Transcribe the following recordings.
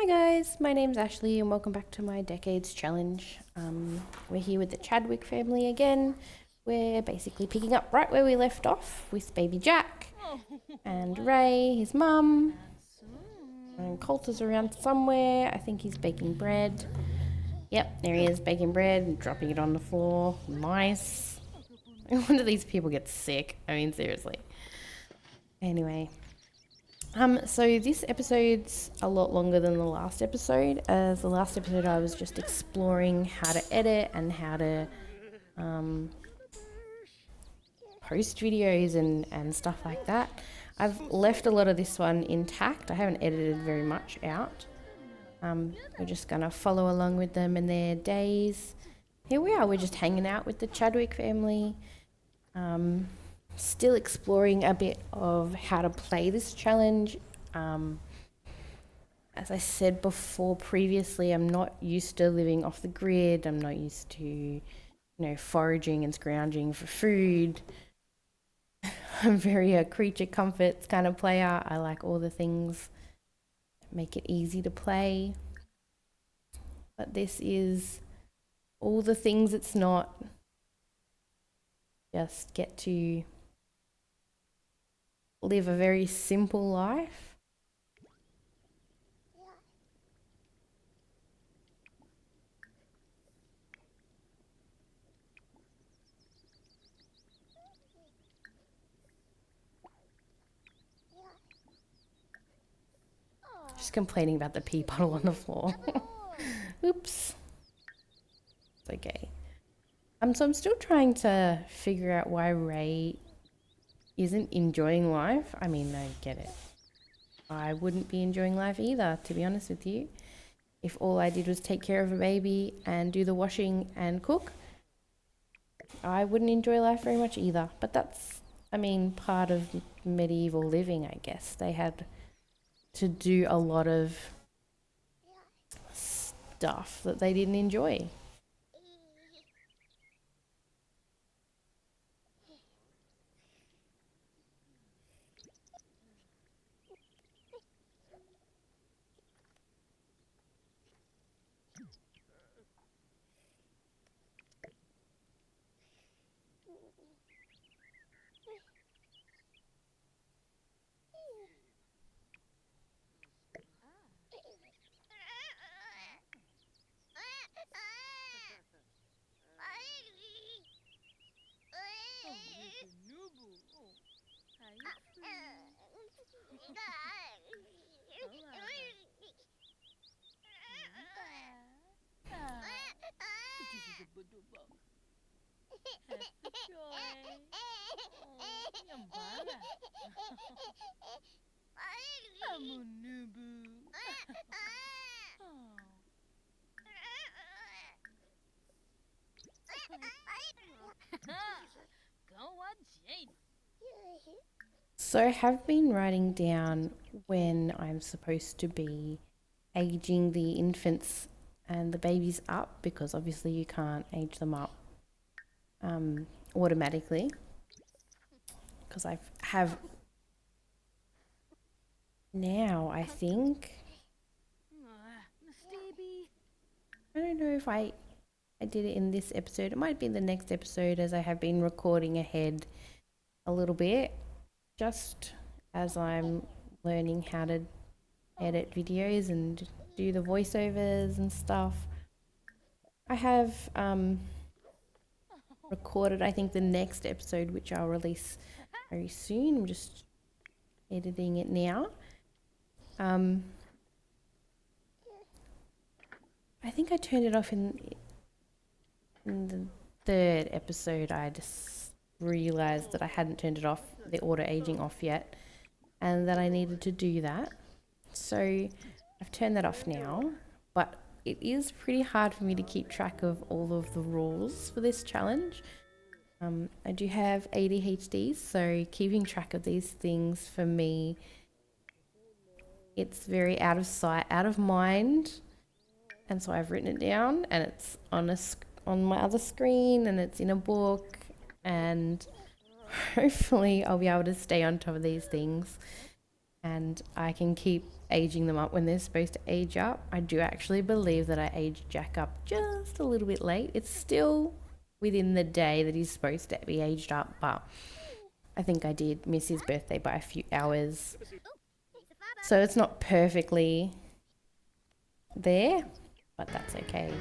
Guys, my name's Ashley and welcome back to my Decades Challenge. We're here with the Chadwick family again. We're basically picking up right where we left off with baby Jack and Ray, his mum, and Coulter's around somewhere. I think he's baking bread. Yep, there he is, baking bread and dropping it on the floor. Nice. I wonder these people get sick. I mean, seriously. Anyway. So this episode's a lot longer than the last episode. As the last episode I was just exploring how to edit and how to post videos and stuff like that. I've left a lot of this one intact. I haven't edited very much out. We're just going to follow along with them and their days. Here we are, we're just hanging out with the Chadwick family. Still exploring a bit of how to play this challenge. As I said before previously, I'm not used to living off the grid. I'm not used to, foraging and scrounging for food. I'm very a creature comforts kind of player. I like all the things that make it easy to play. But this is all the things it's not. Just get to live a very simple life. Just complaining about the pee puddle on the floor. Oops. It's okay. So I'm still trying to figure out why Ray isn't enjoying life. I mean, I get it. I wouldn't be enjoying life either, to be honest with you. If all I did was take care of a baby and do the washing and cook, I wouldn't enjoy life very much either. But that's, part of medieval living, I guess. They had to do a lot of stuff that they didn't enjoy. So I have been writing down when I'm supposed to be aging the infants and the babies up, because obviously you can't age them up automatically, because I have now, I think, I don't know if I did it in this episode. It might be the next episode, as I have been recording ahead a little bit just as I'm learning how to edit videos and do the voiceovers and stuff. I have recorded, I think, the next episode, which I'll release very soon. I'm just editing it now. I think I turned it off in the third episode. I just realised that I hadn't turned it off, the auto aging off yet, and that I needed to do that. So I've turned that off now, but it is pretty hard for me to keep track of all of the rules for this challenge. I do have ADHD, so keeping track of these things for me, it's very out of sight, out of mind. And so I've written it down, and it's on my other screen, and it's in a book, and hopefully I'll be able to stay on top of these things and I can keep aging them up when they're supposed to age up. I do actually believe that I aged Jack up just a little bit late. It's still within the day that he's supposed to be aged up, but I think I did miss his birthday by a few hours. So it's not perfectly there, but that's okay.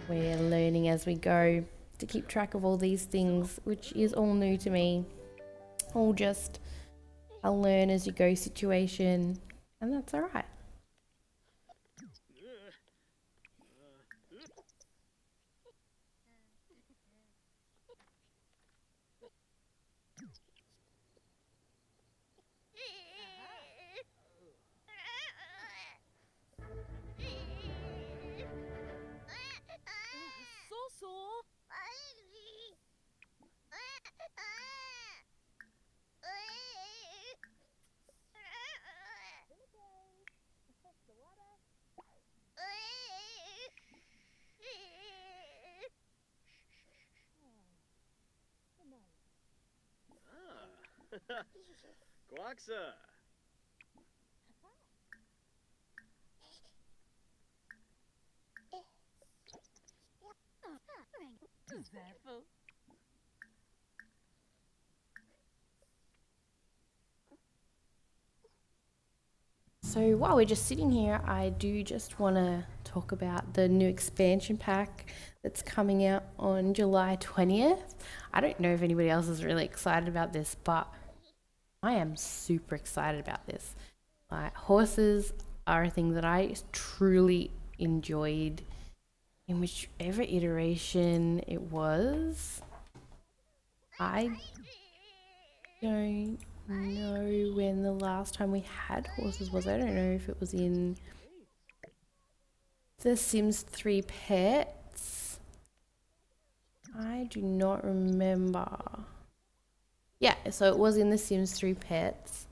We're learning as we go to keep track of all these things, which is all new to me. All just a learn as you go situation, and that's all right. Guaxa. So while we're just sitting here, I do just want to talk about the new expansion pack that's coming out on July 20th. I don't know if anybody else is really excited about this, but I am super excited about this. Horses are a thing that I truly enjoyed in whichever iteration it was. I don't know when the last time we had horses was. I don't know if it was in The Sims 3 Pets. I do not remember. Yeah, so it was in The Sims 3 Pets.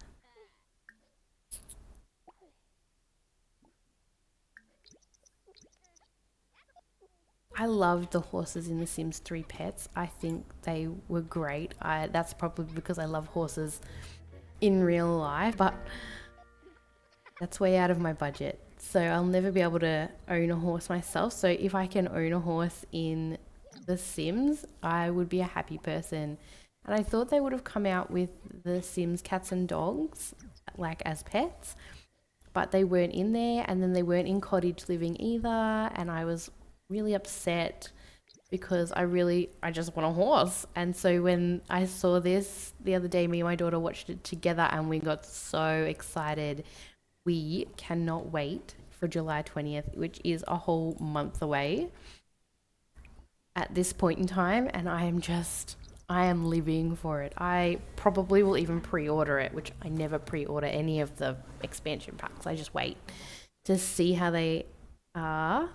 I loved the horses in The Sims 3 Pets. I think they were great. That's probably because I love horses in real life, but that's way out of my budget. So I'll never be able to own a horse myself. So if I can own a horse in The Sims, I would be a happy person. And I thought they would have come out with The Sims cats and dogs, like as pets, but they weren't in there, and then they weren't in Cottage Living either, and I was really upset because I just want a horse. And so when I saw this the other day, me and my daughter watched it together and we got so excited. We cannot wait for July 20th, which is a whole month away at this point in time, and I am living for it. I probably will even pre-order it, which I never pre-order any of the expansion packs. I just wait to see how they are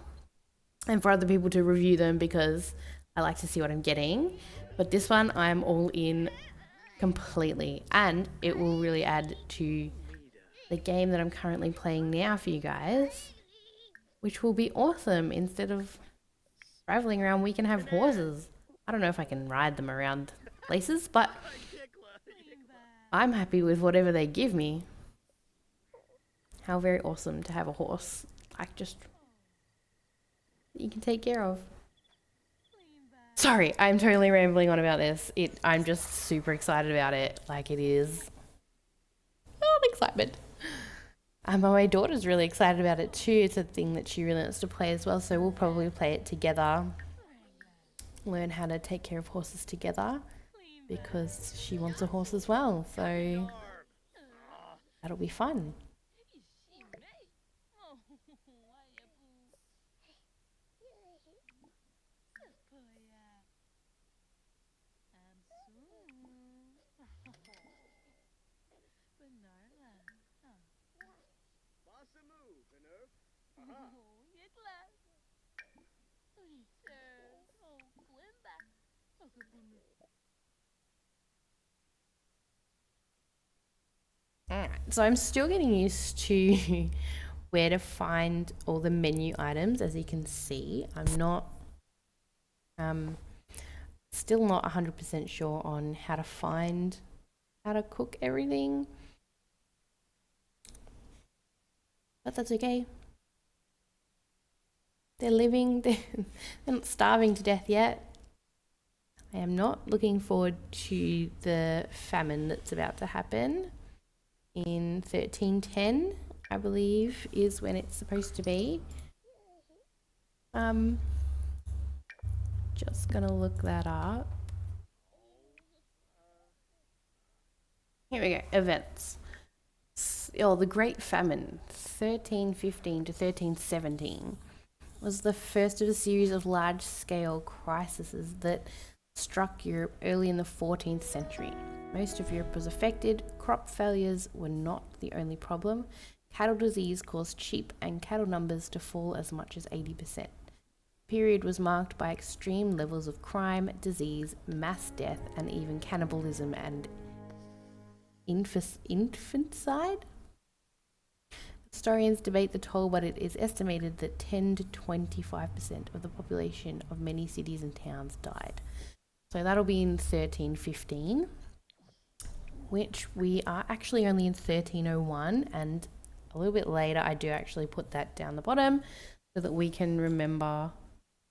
and for other people to review them because I like to see what I'm getting. But this one, I'm all in completely, and it will really add to the game that I'm currently playing now for you guys, which will be awesome. Instead of traveling around, we can have horses. I don't know if I can ride them around places, but I'm happy with whatever they give me. How very awesome to have a horse, like just you can take care of. Sorry, I'm totally rambling on about this. I'm just super excited about it. Like it is an excitement. My daughter's really excited about it too. It's a thing that she really wants to play as well, so we'll probably play it together. Learn how to take care of horses together because she wants a horse as well. So that'll be fun. Alright, so I'm still getting used to where to find all the menu items. As you can see, I'm not still not 100% sure on how to cook everything. But that's okay. They're living, they're not starving to death yet. I am not looking forward to the famine that's about to happen in 1310, I believe, is when it's supposed to be. Just gonna look that up. Here we go, events. Oh, the Great Famine, 1315 to 1317, was the first of a series of large-scale crises that struck Europe early in the 14th century. Most of Europe was affected. Crop failures were not the only problem. Cattle disease caused sheep and cattle numbers to fall as much as 80%. The period was marked by extreme levels of crime, disease, mass death, and even cannibalism and infanticide. Historians debate the toll, but it is estimated that 10 to 25% of the population of many cities and towns died. So that'll be in 1315, which we are actually only in 1301, and a little bit later I do actually put that down the bottom so that we can remember,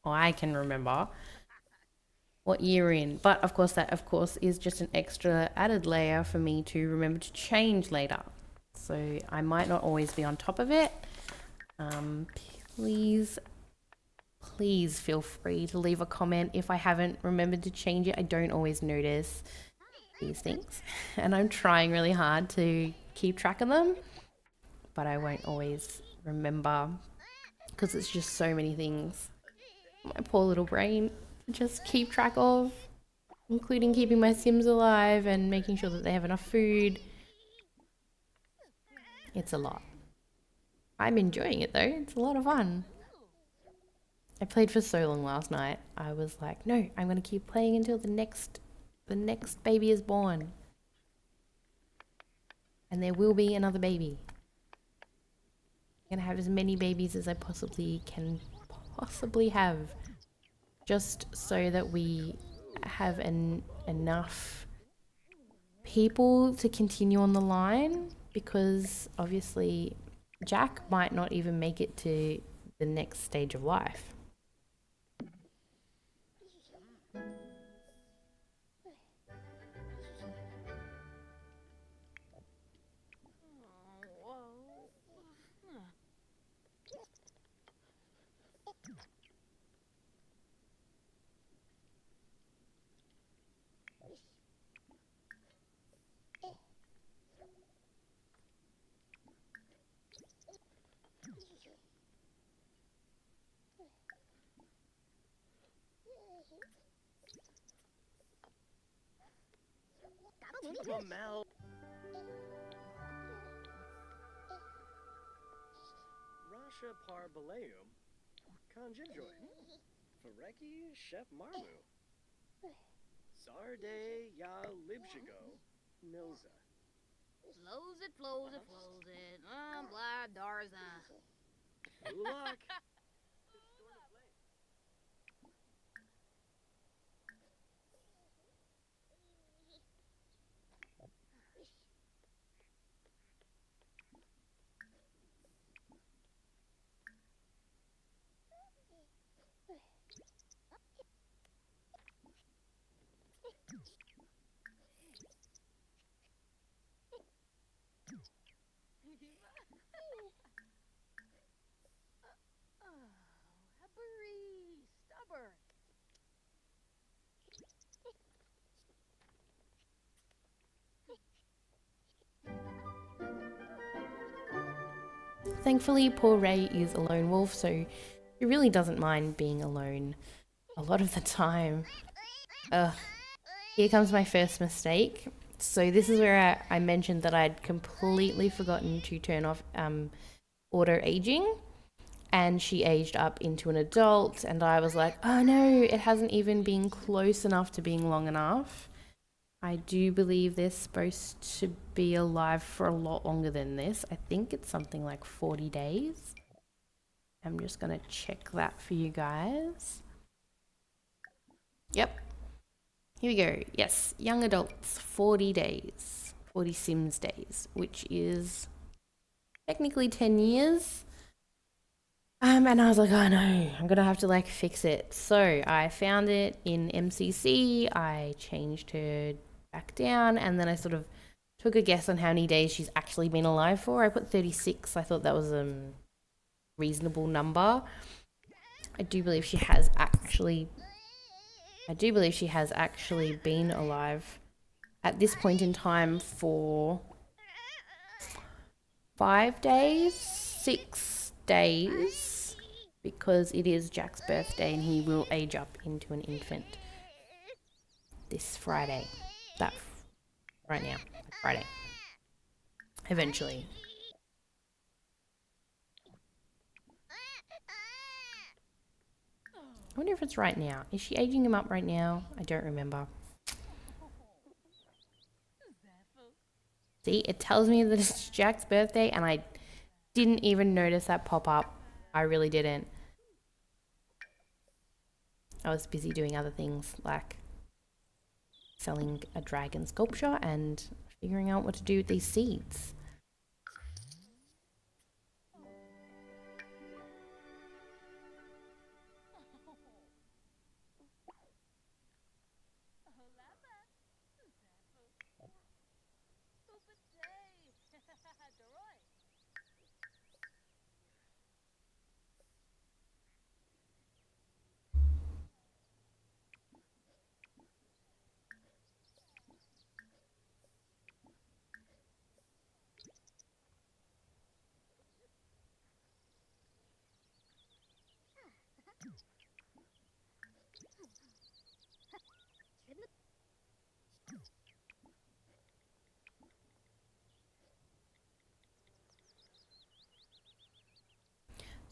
or I can remember, what year we're in. But of course, that of course is just an extra added layer for me to remember to change later. So I might not always be on top of it. Please feel free to leave a comment if I haven't remembered to change it. I don't always notice these things, and I'm trying really hard to keep track of them, but I won't always remember because it's just so many things. My poor little brain just keep track of, including keeping my Sims alive and making sure that they have enough food. It's a lot. I'm enjoying it though. It's a lot of fun. I played for so long last night. I was like, no, I'm going to keep playing until the next baby is born. And there will be another baby. I'm going to have as many babies as I possibly have. Just so that we have enough people to continue on the line, because obviously Jack might not even make it to the next stage of life. Mel. Rasha par baleum. Conjinjoy. Fareki chef marmu. Sarde ya libshigo. Milza. Flows it. Blah, Darza. Ulak. Stubborn. Thankfully, poor Ray is a lone wolf, so he really doesn't mind being alone a lot of the time. Here comes my first mistake. So this is where I mentioned that I'd completely forgotten to turn off auto aging, and she aged up into an adult, and I was like, oh no, it hasn't even been close enough to being long enough. I do believe they're supposed to be alive for a lot longer than this. I think it's something like 40 days. I'm just going to check that for you guys. Yep. Here we go. Yes, young adults, 40 days. 40 Sims days, which is technically 10 years. And I was like, oh no, I'm gonna have to like fix it. So I found it in MCC. I changed her back down, and then I sort of took a guess on how many days she's actually been alive for. I put 36. I thought that was a reasonable number. I do believe she has actually been alive at this point in time for 5 days, 6 days, because it is Jack's birthday and he will age up into an infant this Friday. Right now, Friday. Eventually. I wonder if it's right now. Is she aging him up right now? I don't remember. See, it tells me that it's Jack's birthday and I didn't even notice that pop up. I really didn't. I was busy doing other things like selling a dragon sculpture and figuring out what to do with these seeds.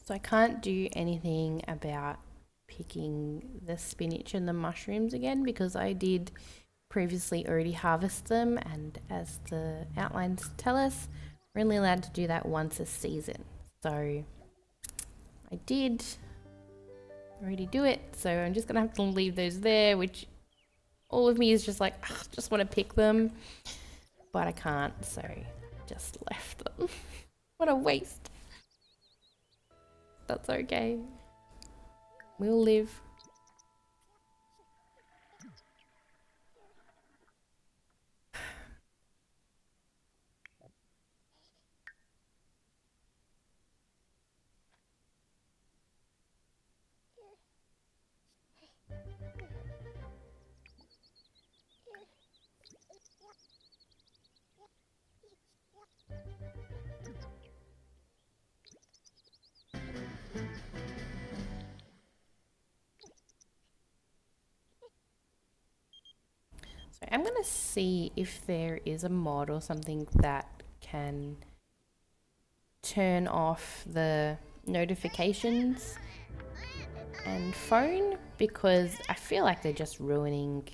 So I can't do anything about picking the spinach and the mushrooms again because I did previously already harvest them, and as the outlines tell us, we're only allowed to do that once a season. So I did already do it, so I'm just gonna have to leave those there, which all of me is just like, ugh, just want to pick them, but I can't, so just left them. What a waste. That's okay. We'll live. So I'm gonna see if there is a mod or something that can turn off the notifications and phone, because I feel like they're just ruining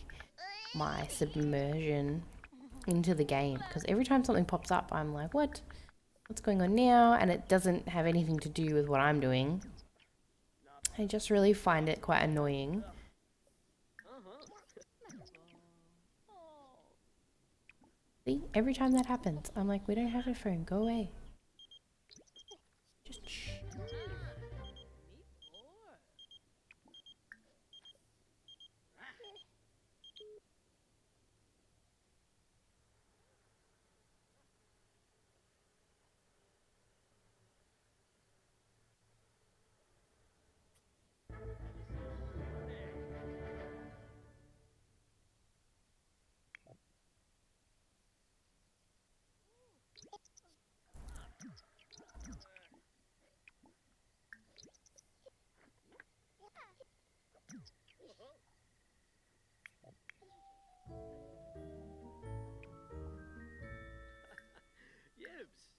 my submersion into the game, because every time something pops up I'm like, what's going on now? And it doesn't have anything to do with what I'm doing. I just really find it quite annoying. See, every time that happens I'm like, we don't have a phone, go away. Just shh.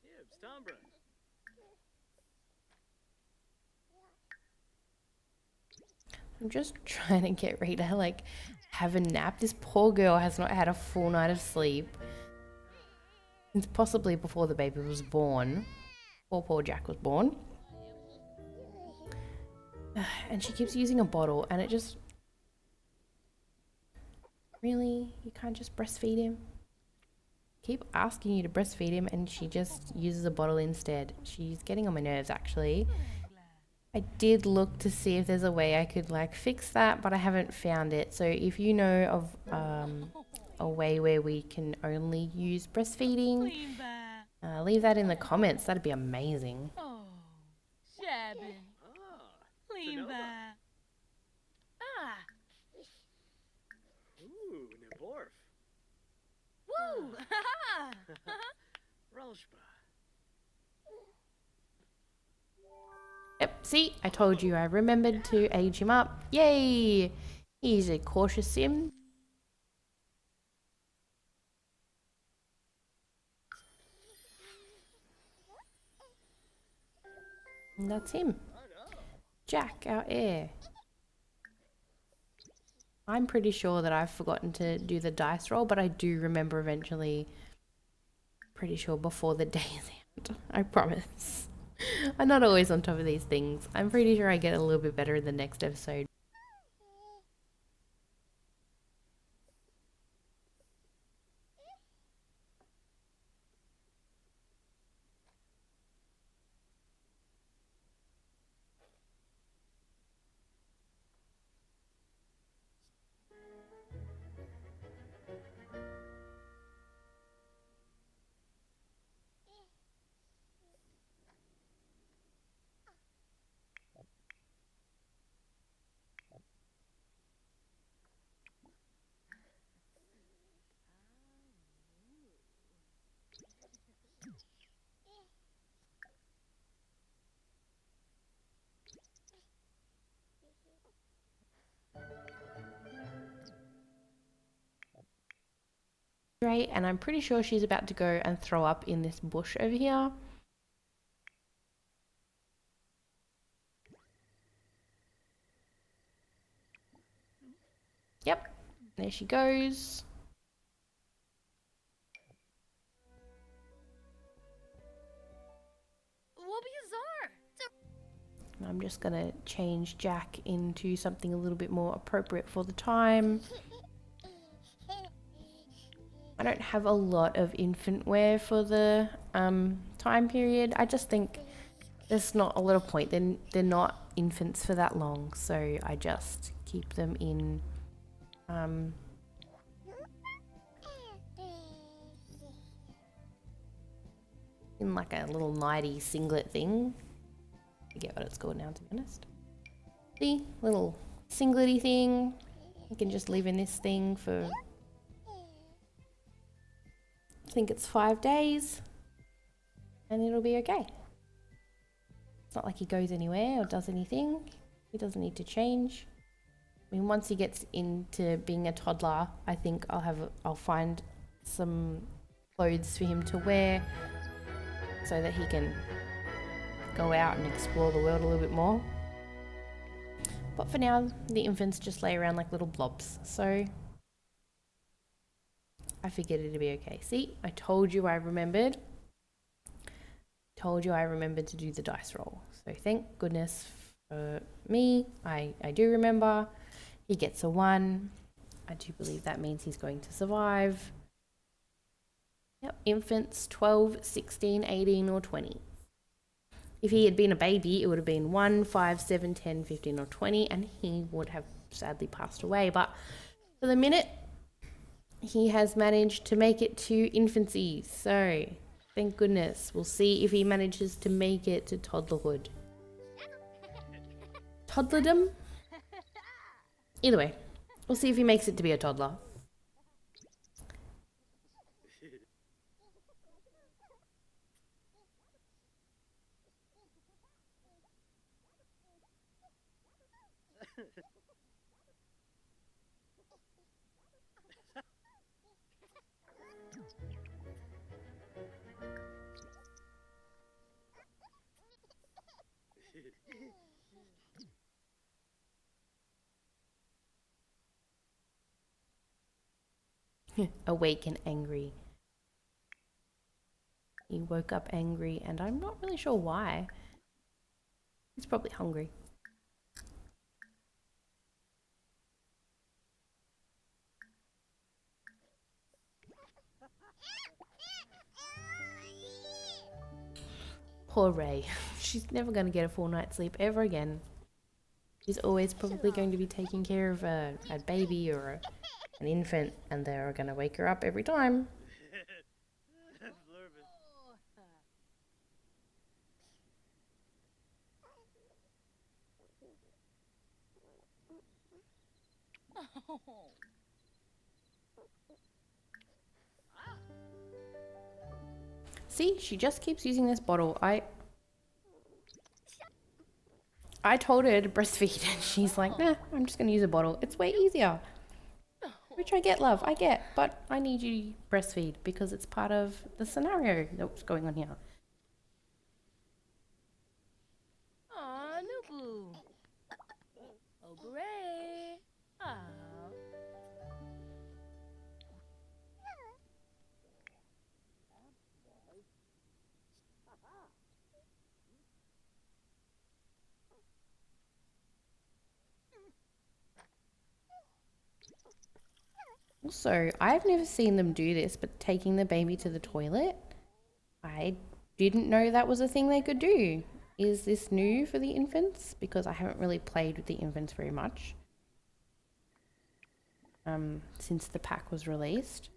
Yibs, Tombra. I'm just trying to get Rita like have a nap. This poor girl has not had a full night of sleep since possibly before the baby was born, or poor Jack was born. And she keeps using a bottle, and it just... Really? You can't just breastfeed him? keep asking you to breastfeed him and she just uses a bottle instead. She's getting on my nerves actually. I did look to see if there's a way I could like fix that, but I haven't found it. So if you know of a way where we can only use breastfeeding, leave that in the comments. That'd be amazing. Oh, Shabby. Ah, Lean Sonoma. back. Ah, Ooh, Niborf. Woo! Ralshba. Yep, see, I told you I remembered to age him up. Yay! He's a cautious sim. And that's him. Jack, our heir. I'm pretty sure that I've forgotten to do the dice roll, but I do remember eventually. Pretty sure before the day is out. I promise. I'm not always on top of these things. I'm pretty sure I get a little bit better in the next episode. Right, and I'm pretty sure she's about to go and throw up in this bush over here. Yep, there she goes. I'm just gonna change Jack into something a little bit more appropriate for the time. I don't have a lot of infant wear for the time period. I just think there's not a lot of point. They're not infants for that long, so I just keep them in like a little nighty singlet thing. I forget what it's called now, to be honest. See, little singlety thing. You can just live in this thing for, I think it's 5 days, and it'll be okay. It's not like he goes anywhere or does anything. He doesn't need to change. I mean, once he gets into being a toddler, I think I'll find some clothes for him to wear so that he can go out and explore the world a little bit more. But for now, the infants just lay around like little blobs, so I figured it'd be okay. See, I told you I remembered. Told you I remembered to do the dice roll. So thank goodness for me. I do remember. He gets a 1. I do believe that means he's going to survive. Yep, infants 12, 16, 18 or 20. If he had been a baby, it would have been 1, 5, 7, 10, 15 or 20, and he would have sadly passed away. But for the minute, he has managed to make it to infancy. So thank goodness. We'll see if he manages to make it to toddlerhood. Toddlerdom? Either way, we'll see if he makes it to be a toddler. Awake and angry. He woke up angry, and I'm not really sure why. He's probably hungry. poor Ray. She's never going to get a full night's sleep ever again. She's always probably going to be taking care of a baby or an infant, and they're going to wake her up every time. Oh. See, she just keeps using this bottle. I told her to breastfeed, and she's like, nah, I'm just going to use a bottle. It's way easier. Which I get, love, I get. But I need you to breastfeed because it's part of the scenario that's going on here. Aw, Nubu. Oh, great. Aw. Also, I've never seen them do this, but taking the baby to the toilet, I didn't know that was a thing they could do. Is this new for the infants? Because I haven't really played with the infants very much since the pack was released.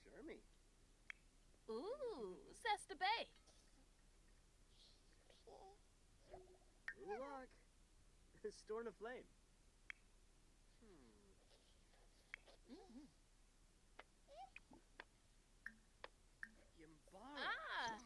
Sure me. Ooh, Sesta Bay. Ulak. Storn a flame. Yimbar. Ah.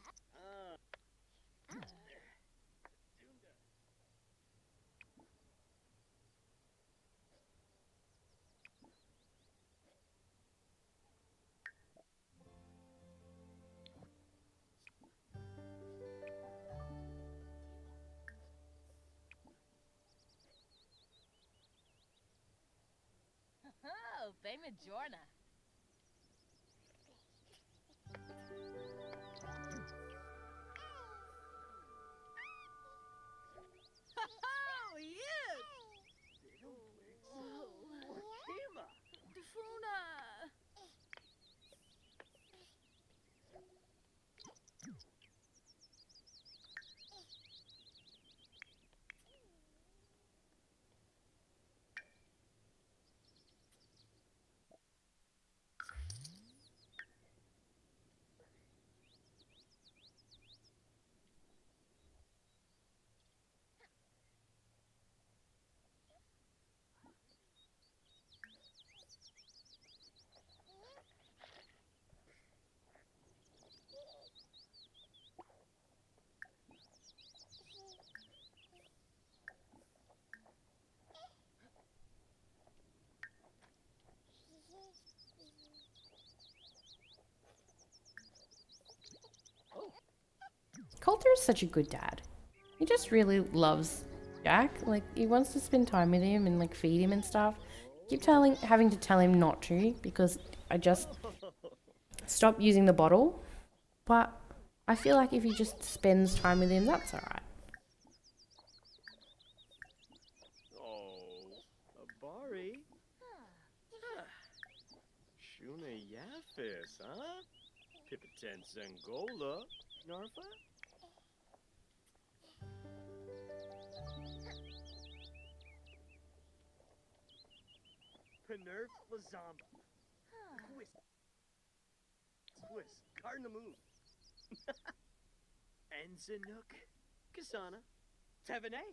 Oh, Bay Majorna. Oh, yes! Orkima. Dafuna. Coulter is such a good dad. He just really loves Jack. Like, he wants to spend time with him and like feed him and stuff. Keep having to tell him not to because I just stopped using the bottle. But I feel like if he just spends time with him, that's alright. Oh, Abari. Shuna Yafis, huh? Pipitent Zangola. Narfa? Penerf Lazamba. Swiss. Cardinamoo. Enzanook. Kasana. Tevene.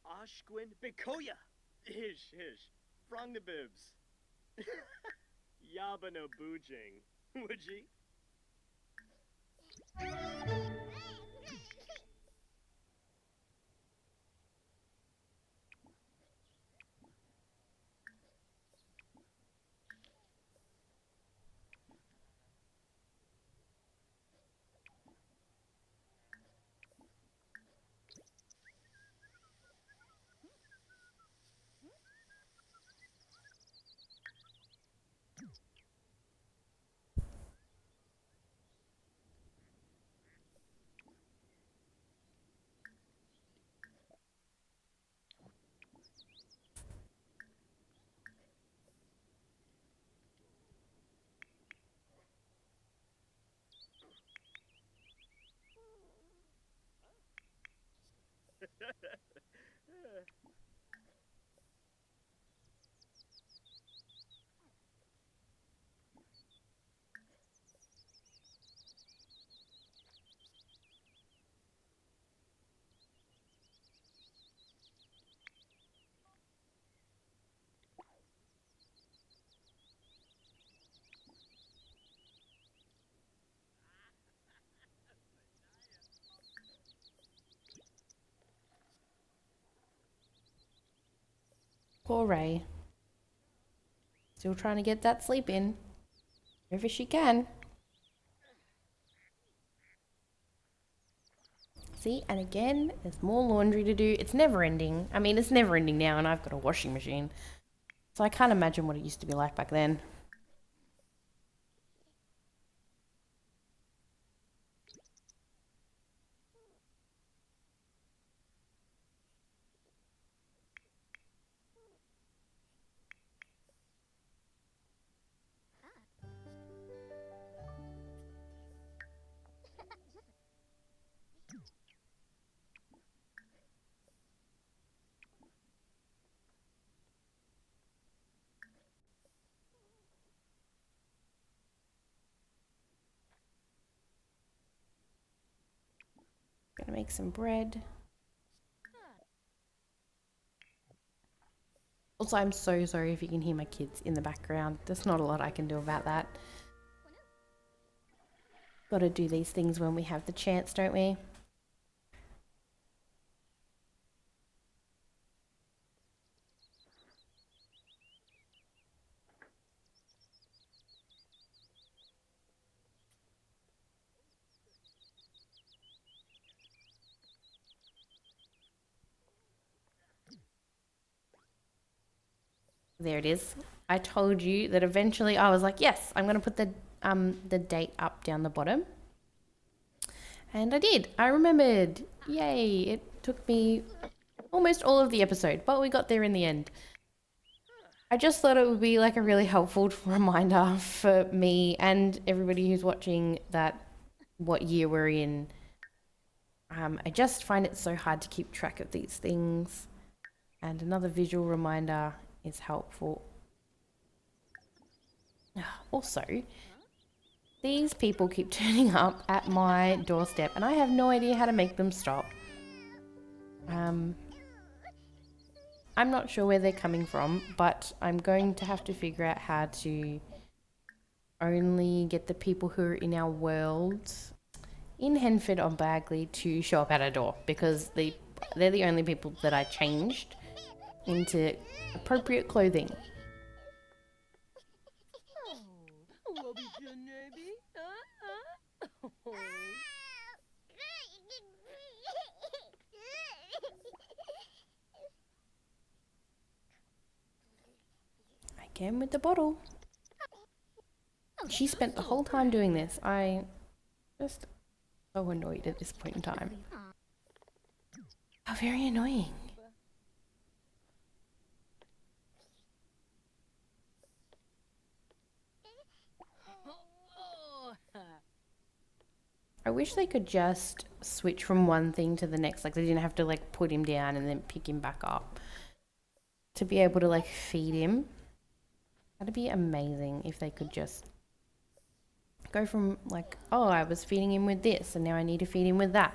Oshquin. Bikoya. Ish. Frongnabibs. Yabano Boojing. Would ye? Poor Ray. Still trying to get that sleep in. Wherever she can. See, and again, there's more laundry to do. It's never ending. I mean, it's never ending now, and I've got a washing machine. So I can't imagine what it used to be like back then. Gonna make some bread. Also, I'm so sorry if you can hear my kids in the background. There's not a lot I can do about that. Gotta do these things when we have the chance, don't we? There it is. I told you that eventually I was like, yes, I'm going to put the date up down the bottom. And I did. I remembered. Yay. It took me almost all of the episode, but we got there in the end. I just thought it would be like a really helpful reminder for me and everybody who's watching that what year we're in. I just find it so hard to keep track of these things. And another visual reminder is helpful. Also, these people keep turning up at my doorstep and I have no idea how to make them stop. I'm not sure where they're coming from, but I'm going to have to figure out how to only get the people who are in our world in Henford on Bagley to show up at our door, because they're the only people that I changed into appropriate clothing. Again with the bottle. She spent the whole time doing this. I just so annoyed at this point in time. How very annoying. I wish they could just switch from one thing to the next. Like they didn't have to like put him down and then pick him back up. To be able to like feed him. That'd be amazing if they could just go from like, oh, I was feeding him with this and now I need to feed him with that.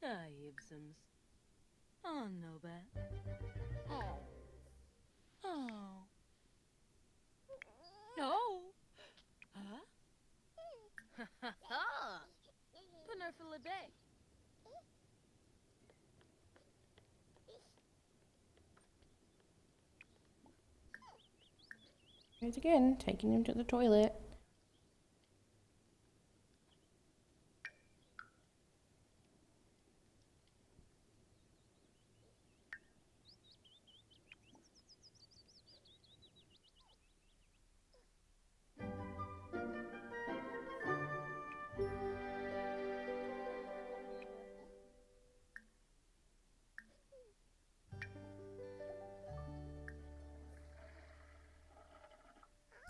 Ibsums. Oh, no bad. Oh. Oh. No. Huh? Ha ha. Punner for the day. Goes again, taking him to the toilet.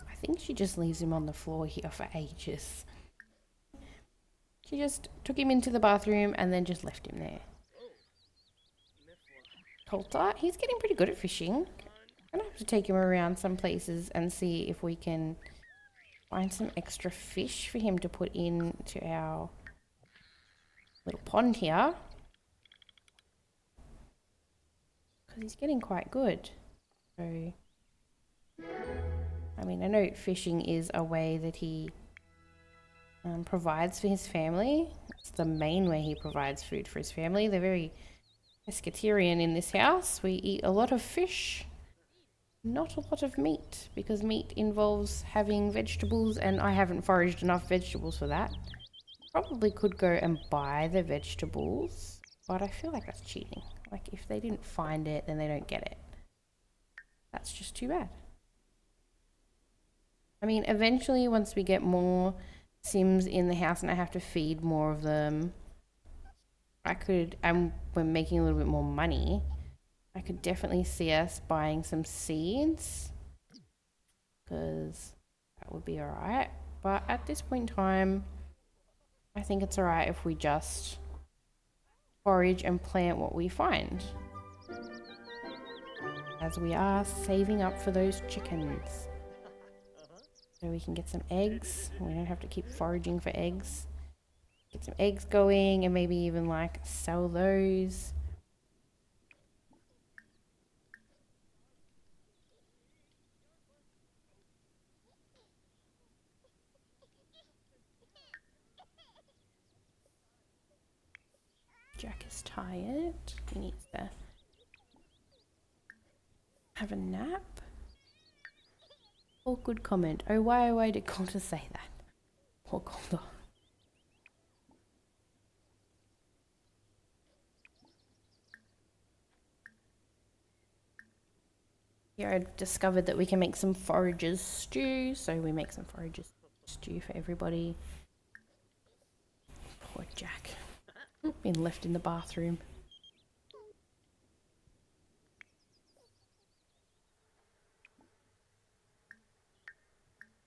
I think she just leaves him on the floor here for ages. She just took him into the bathroom and then just left him there. Coulter, he's getting pretty good at fishing. I'm gonna have to take him around some places and see if we can find some extra fish for him to put into our little pond here. because he's getting quite good. So, I mean, I know fishing is a way that he provides for his family. It's the main way he provides food for his family. They're very pescatarian in this house. We eat a lot of fish, not a lot of meat, because meat involves having vegetables, and I haven't foraged enough vegetables for that. Probably could go and buy the vegetables, but I feel like that's cheating. Like, if they didn't find it, then they don't get it. That's just too bad. I mean, eventually, once we get more Sims in the house and I have to feed more of them, and we're making a little bit more money, I could definitely see us buying some seeds, because that would be alright. But at this point in time, I think it's alright if we just forage and plant what we find, as we are saving up for those chickens. So we can get some eggs. We don't have to keep foraging for eggs. Get some eggs going and maybe even like sell those. Jack is tired. He needs to have a nap. Oh, good comment. Oh, why did Calder say that? Poor Calder. Here I discovered that we can make some foragers stew, so we make some foragers stew for everybody. Poor Jack. Been left in the bathroom.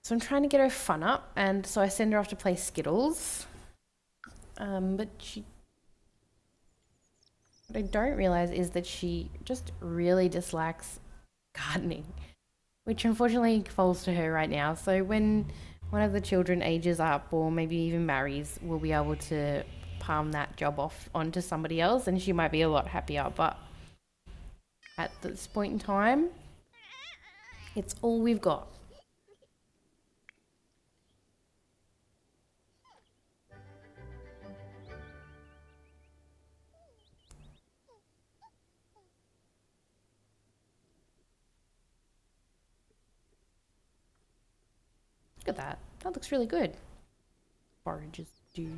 So I'm trying to get her fun up, and so I send her off to play Skittles. But what I don't realize is that she just really dislikes gardening, which unfortunately falls to her right now. So when one of the children ages up or maybe even marries, we'll be able to palm that job off onto somebody else, and she might be a lot happier. But at this point in time, it's all we've got. Look at that. That looks really good. Forages do.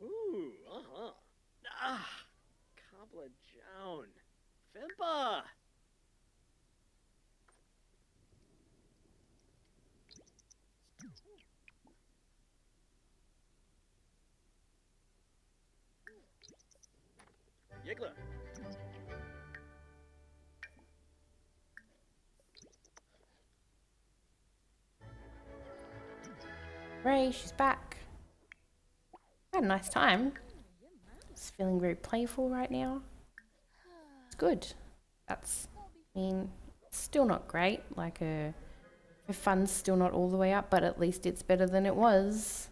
Ooh, Ah, Cobbler Joan. Fimpa! Yiggler. Ray, she's back. Had a nice time. It's feeling very playful right now. It's good. That's, I mean, still not great. Like her fun's still not all the way up, but at least it's better than it was.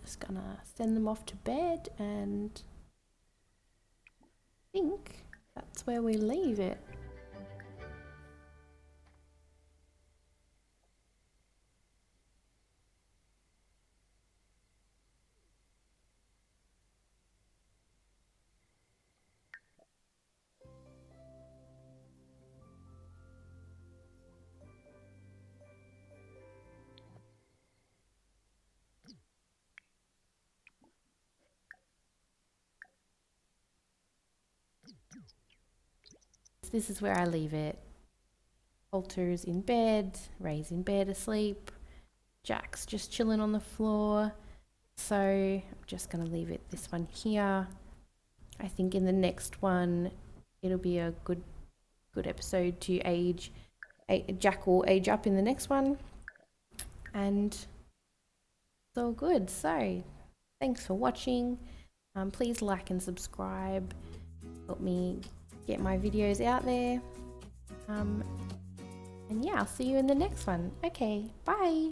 Just gonna send them off to bed, and I think that's where we leave it. This is where I leave it. Walter's in bed, Ray's in bed asleep, Jack's just chilling on the floor. So I'm just going to leave it this one here. I think in the next one it'll be a good episode to Jack will age up in the next one. and it's all good. So thanks for watching. Please like and subscribe. Help me get my videos out there. And yeah, I'll see you in the next one. Okay, bye.